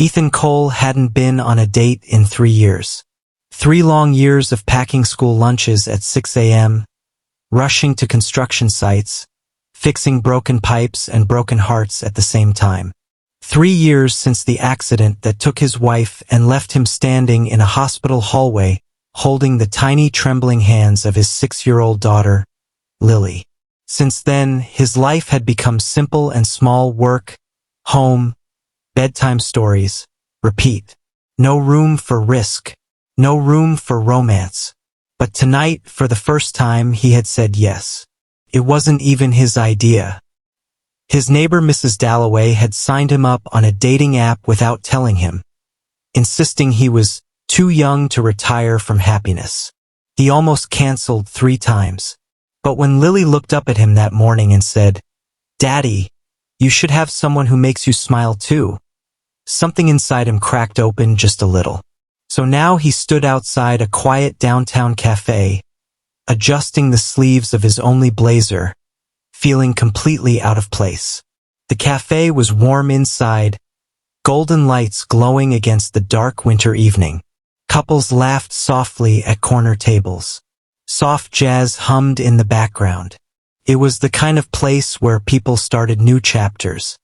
Ethan Cole hadn't been on a date in 3 years. 3 long years of packing school lunches at 6 a.m., rushing to construction sites, fixing broken pipes and broken hearts at the same time. 3 years since the accident that took his wife and left him standing in a hospital hallway, holding the tiny trembling hands of his 6-year-old daughter, Lily. Since then, his life had become simple and small: work, home, bedtime stories, repeat. No room for risk, no room for romance. But tonight, for the first time, he had said yes. It wasn't even his idea. His neighbor Mrs. Dalloway had signed him up on a dating app without telling him, insisting he was too young to retire from happiness. He almost canceled 3 times. But when Lily looked up at him that morning and said, "Daddy, you should have someone who makes you smile too," something inside him cracked open just a little. So now he stood outside a quiet downtown cafe, adjusting the sleeves of his only blazer, feeling completely out of place. The cafe was warm inside, golden lights glowing against the dark winter evening. Couples laughed softly at corner tables. Soft jazz hummed in the background. It was the kind of place where people started new chapters.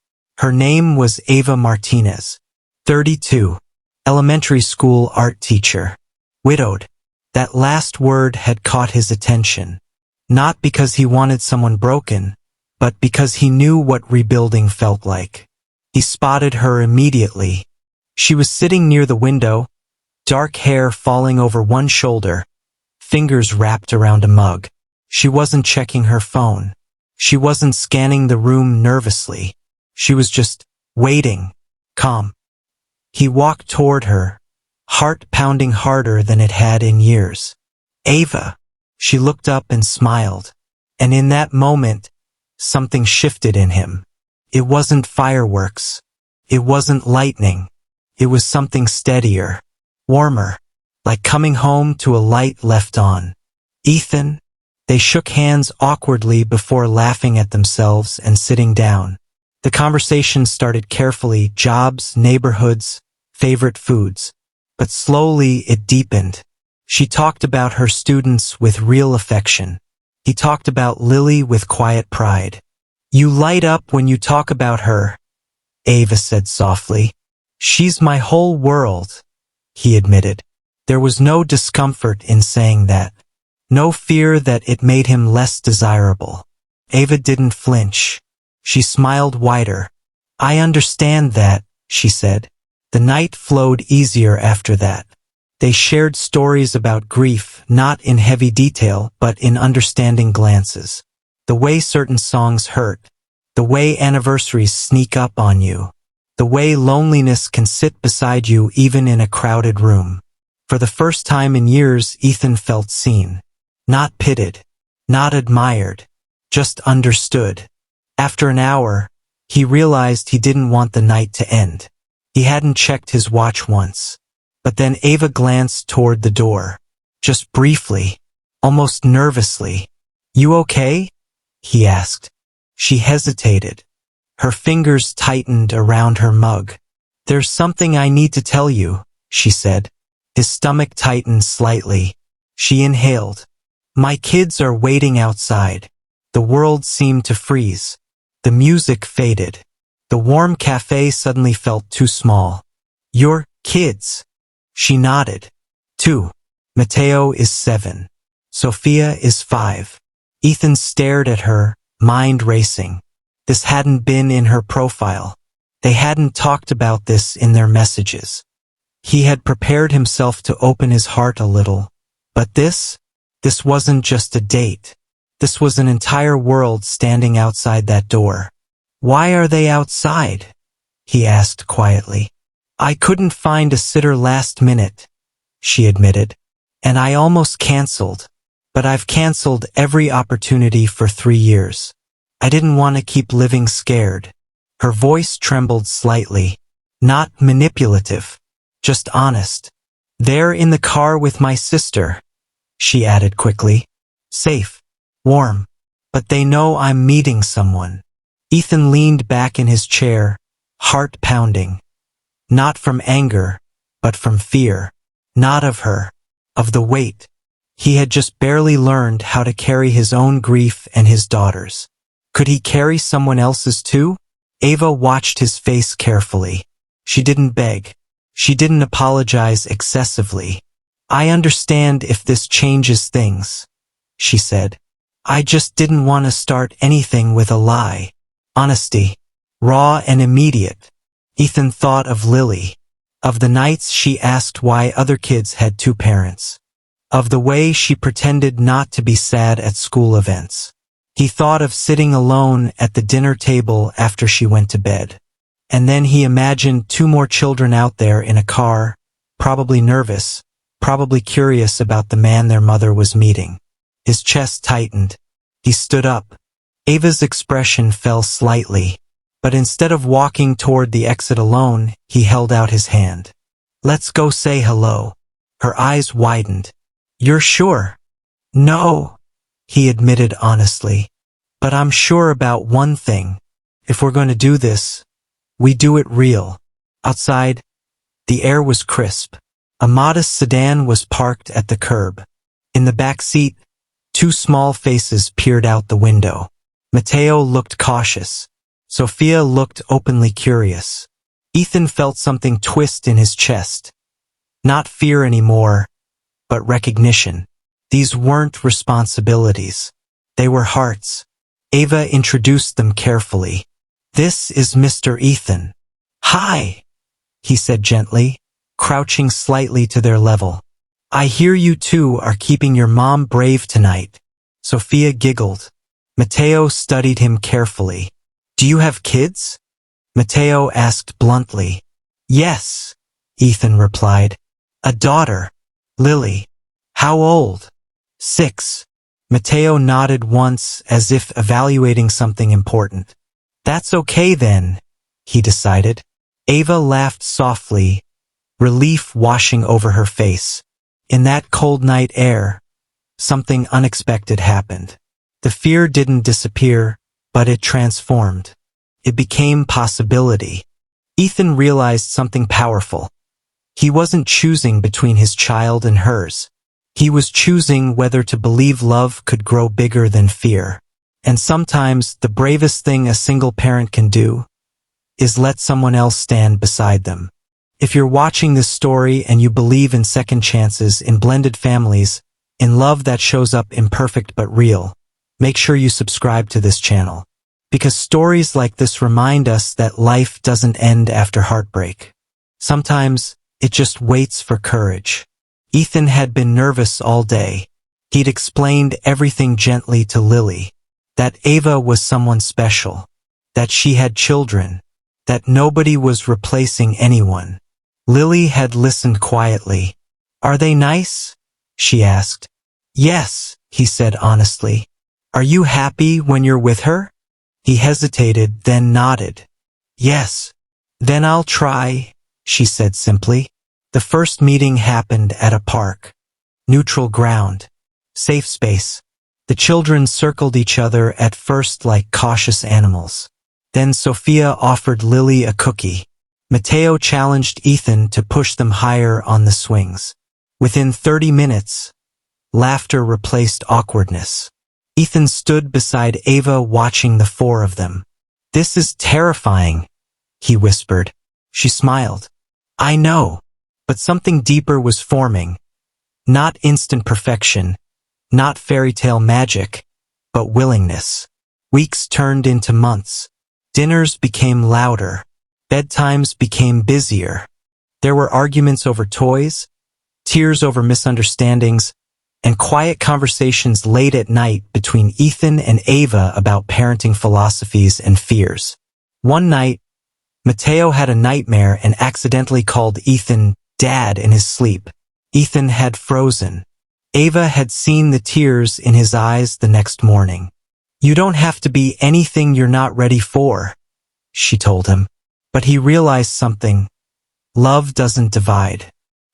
Her name was Ava Martinez, 32, elementary school art teacher, widowed. That last word had caught his attention, not because he wanted someone broken, but because he knew what rebuilding felt like. He spotted her immediately. She was sitting near the window, dark hair falling over one shoulder, fingers wrapped around a mug. She wasn't checking her phone. She wasn't scanning the room nervously. She was just waiting, calm. He walked toward her, heart pounding harder than it had in years. "Ava." She looked up and smiled. And in that moment, something shifted in him. It wasn't fireworks. It wasn't lightning. It was something steadier, warmer, like coming home to a light left on. "Ethan." They shook hands awkwardly before laughing at themselves and sitting down. The conversation started carefully: jobs, neighborhoods, favorite foods. But slowly it deepened. She talked about her students with real affection. He talked about Lily with quiet pride. "You light up when you talk about her," Ava said softly. "She's my whole world," he admitted. There was no discomfort in saying that. No fear that it made him less desirable. Ava didn't flinch. She smiled wider. "I understand that," she said. The night flowed easier after that. They shared stories about grief, not in heavy detail, but in understanding glances. The way certain songs hurt. The way anniversaries sneak up on you. The way loneliness can sit beside you even in a crowded room. For the first time in years, Ethan felt seen. Not pitied, not admired, just understood. After an hour, he realized he didn't want the night to end. He hadn't checked his watch once. But then Ava glanced toward the door. Just briefly, almost nervously. "You okay?" he asked. She hesitated. Her fingers tightened around her mug. "There's something I need to tell you," she said. His stomach tightened slightly. She inhaled. "My kids are waiting outside." The world seemed to freeze. The music faded. The warm cafe suddenly felt too small. "Your kids?" She nodded. 2. Mateo is 7. Sophia is 5. Ethan stared at her, mind racing. This hadn't been in her profile. They hadn't talked about this in their messages. He had prepared himself to open his heart a little. But this wasn't just a date. This was an entire world standing outside that door. "Why are they outside?" he asked quietly. "I couldn't find a sitter last minute," she admitted. "And I almost canceled. But I've canceled every opportunity for 3 years. I didn't want to keep living scared." Her voice trembled slightly. Not manipulative, just honest. "They're in the car with my sister," she added quickly. "Safe, warm. But they know I'm meeting someone." Ethan leaned back in his chair, heart pounding. Not from anger, but from fear. Not of her, of the weight. He had just barely learned how to carry his own grief and his daughter's. Could he carry someone else's too? Ava watched his face carefully. She didn't beg. She didn't apologize excessively. I understand if this changes things, she said. I just didn't want to start anything with a lie. Honesty. Raw and immediate. Ethan thought of Lily. Of the nights she asked why other kids had two parents. Of the way she pretended not to be sad at school events. He thought of sitting alone at the dinner table after she went to bed. And then he imagined two more children out there in a car, probably nervous, probably curious about the man their mother was meeting. His chest tightened. He stood up. Ava's expression fell slightly, but instead of walking toward the exit alone, he held out his hand. Let's go say hello. Her eyes widened. You're sure? No, he admitted honestly. But I'm sure about one thing. If we're going to do this, we do it real. Outside, the air was crisp. A modest sedan was parked at the curb. In the back seat, two small faces peered out the window. Mateo looked cautious. Sophia looked openly curious. Ethan felt something twist in his chest. Not fear anymore, but recognition. These weren't responsibilities. They were hearts. Ava introduced them carefully. This is Mr. Ethan. Hi, he said gently, crouching slightly to their level. I hear you two are keeping your mom brave tonight. Sophia giggled. Mateo studied him carefully. Do you have kids? Mateo asked bluntly. Yes, Ethan replied. A daughter, Lily. How old? 6. Mateo nodded once as if evaluating something important. That's okay then, he decided. Ava laughed softly, relief washing over her face. In that cold night air, something unexpected happened. The fear didn't disappear, but it transformed. It became possibility. Ethan realized something powerful. He wasn't choosing between his child and hers. He was choosing whether to believe love could grow bigger than fear. And sometimes the bravest thing a single parent can do is let someone else stand beside them. If you're watching this story and you believe in second chances, in blended families, in love that shows up imperfect but real, make sure you subscribe to this channel. Because stories like this remind us that life doesn't end after heartbreak. Sometimes it just waits for courage. Ethan had been nervous all day. He'd explained everything gently to Lily. That Ava was someone special. That she had children. That nobody was replacing anyone. Lily had listened quietly. Are they nice? She asked. Yes, he said honestly. Are you happy when you're with her? He hesitated, then nodded. Yes. Then I'll try, she said simply. The first meeting happened at a park. Neutral ground. Safe space. The children circled each other at first like cautious animals. Then Sophia offered Lily a cookie. Mateo challenged Ethan to push them higher on the swings. Within 30 minutes, laughter replaced awkwardness. Ethan stood beside Ava watching the four of them. This is terrifying, he whispered. She smiled. I know, but something deeper was forming. Not instant perfection, not fairy tale magic, but willingness. Weeks turned into months. Dinners became louder. Bedtimes became busier. There were arguments over toys, tears over misunderstandings, and quiet conversations late at night between Ethan and Ava about parenting philosophies and fears. One night, Mateo had a nightmare and accidentally called Ethan Dad in his sleep. Ethan had frozen. Ava had seen the tears in his eyes the next morning. You don't have to be anything you're not ready for, she told him. But he realized something. Love doesn't divide.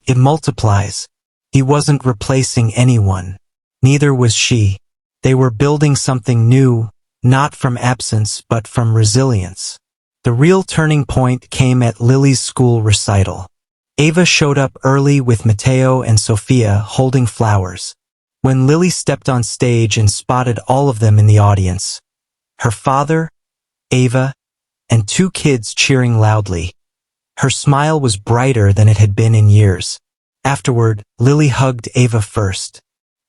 It multiplies. He wasn't replacing anyone. Neither was she. They were building something new, not from absence but from resilience. The real turning point came at Lily's school recital. Ava showed up early with Matteo and Sophia holding flowers. When Lily stepped on stage and spotted all of them in the audience, her father, Ava, and 2 kids cheering loudly, her smile was brighter than it had been in years. Afterward, Lily hugged Ava first.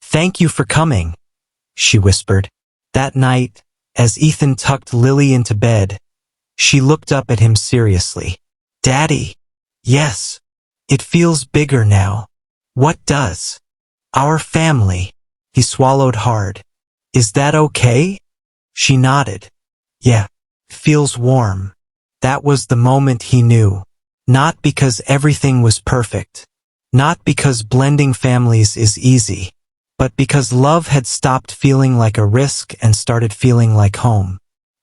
"Thank you for coming," she whispered. That night, as Ethan tucked Lily into bed, she looked up at him seriously. "Daddy." "Yes. It feels bigger now." "What does?" "Our family." He swallowed hard. "Is that okay?" She nodded. "Yeah. Feels warm." That was the moment he knew. Not because everything was perfect. Not because blending families is easy. But because love had stopped feeling like a risk and started feeling like home.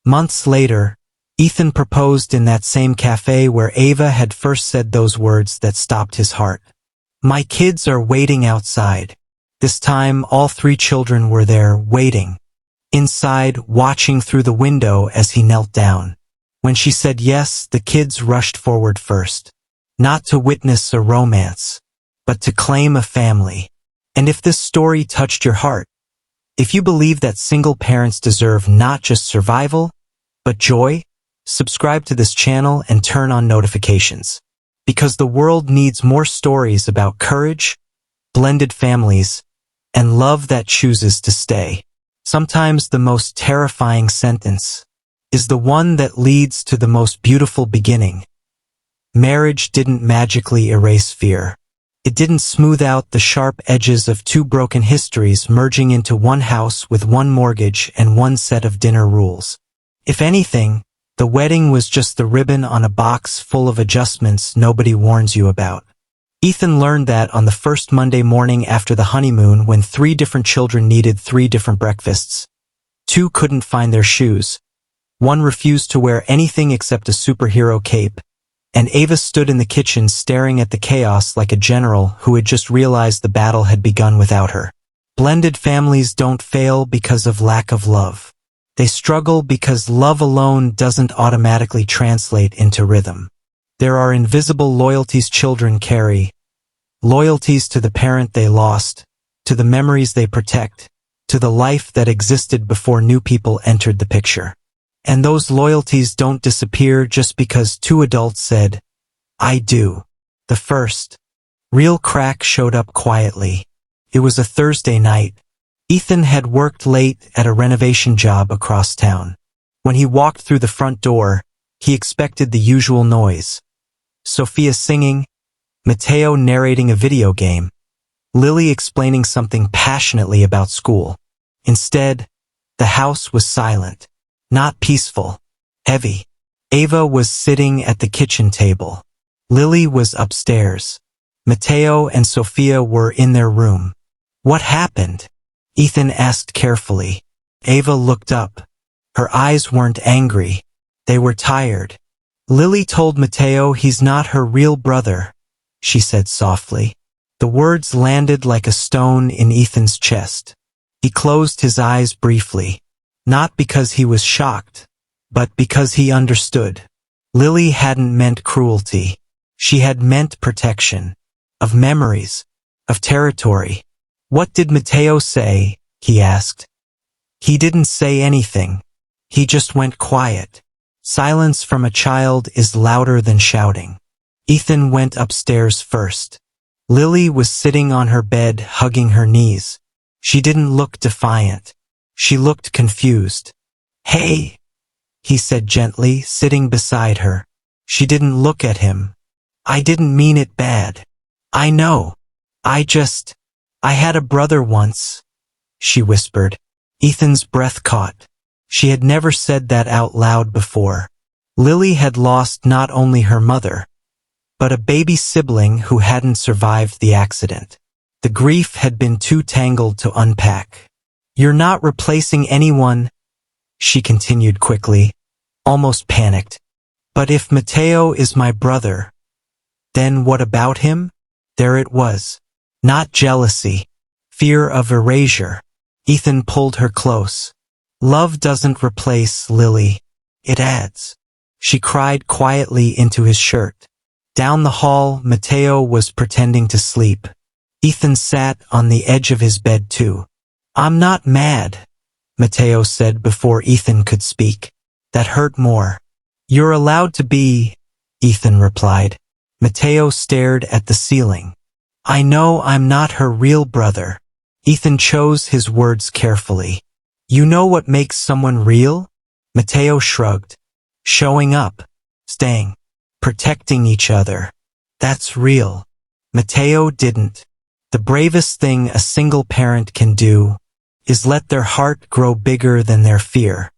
Months later, Ethan proposed in that same cafe where Ava had first said those words that stopped his heart. "My kids are waiting outside." This time, all 3 children were there, waiting. Inside, watching through the window as he knelt down. When she said yes, the kids rushed forward first. Not to witness a romance, but to claim a family. And if this story touched your heart, if you believe that single parents deserve not just survival, but joy, subscribe to this channel and turn on notifications. Because the world needs more stories about courage, blended families, and love that chooses to stay. Sometimes the most terrifying sentence is the one that leads to the most beautiful beginning. Marriage didn't magically erase fear. It didn't smooth out the sharp edges of 2 broken histories merging into one house with 1 mortgage and 1 set of dinner rules. If anything, the wedding was just the ribbon on a box full of adjustments nobody warns you about. Ethan learned that on the first Monday morning after the honeymoon when 3 different children needed 3 different breakfasts. 2 couldn't find their shoes. 1 refused to wear anything except a superhero cape. And Ava stood in the kitchen staring at the chaos like a general who had just realized the battle had begun without her. Blended families don't fail because of lack of love. They struggle because love alone doesn't automatically translate into rhythm. There are invisible loyalties children carry. Loyalties to the parent they lost, to the memories they protect, to the life that existed before new people entered the picture. And those loyalties don't disappear just because 2 adults said, "I do." The first real crack showed up quietly. It was a Thursday night. Ethan had worked late at a renovation job across town. When he walked through the front door, he expected the usual noise. Sophia singing, Matteo narrating a video game, Lily explaining something passionately about school. Instead, the house was silent, not peaceful, heavy. Ava was sitting at the kitchen table. Lily was upstairs. Matteo and Sophia were in their room. "What happened?" Ethan asked carefully. Ava looked up. Her eyes weren't angry. They were tired. "Lily told Matteo he's not her real brother," she said softly. The words landed like a stone in Ethan's chest. He closed his eyes briefly, not because he was shocked, but because he understood. Lily hadn't meant cruelty. She had meant protection. Of memories. Of territory. "What did Matteo say?" he asked. "He didn't say anything. He just went quiet." Silence from a child is louder than shouting. Ethan went upstairs first. Lily was sitting on her bed, hugging her knees. She didn't look defiant. She looked confused. "Hey," he said gently, sitting beside her. She didn't look at him. "I didn't mean it bad. I know. I had a brother once," she whispered. Ethan's breath caught. She had never said that out loud before. Lily had lost not only her mother, but a baby sibling who hadn't survived the accident. The grief had been too tangled to unpack. "You're not replacing anyone," she continued quickly, almost panicked. "But if Matteo is my brother, then what about him?" There it was. Not jealousy. Fear of erasure. Ethan pulled her close. "Love doesn't replace, Lily. It adds." She cried quietly into his shirt. Down the hall, Mateo was pretending to sleep. Ethan sat on the edge of his bed too. "I'm not mad," Mateo said before Ethan could speak. That hurt more. "You're allowed to be," Ethan replied. Mateo stared at the ceiling. "I know I'm not her real brother." Ethan chose his words carefully. "You know what makes someone real?" Mateo shrugged. "Showing up, staying, protecting each other. That's real." Mateo didn't. The bravest thing a single parent can do is let their heart grow bigger than their fear.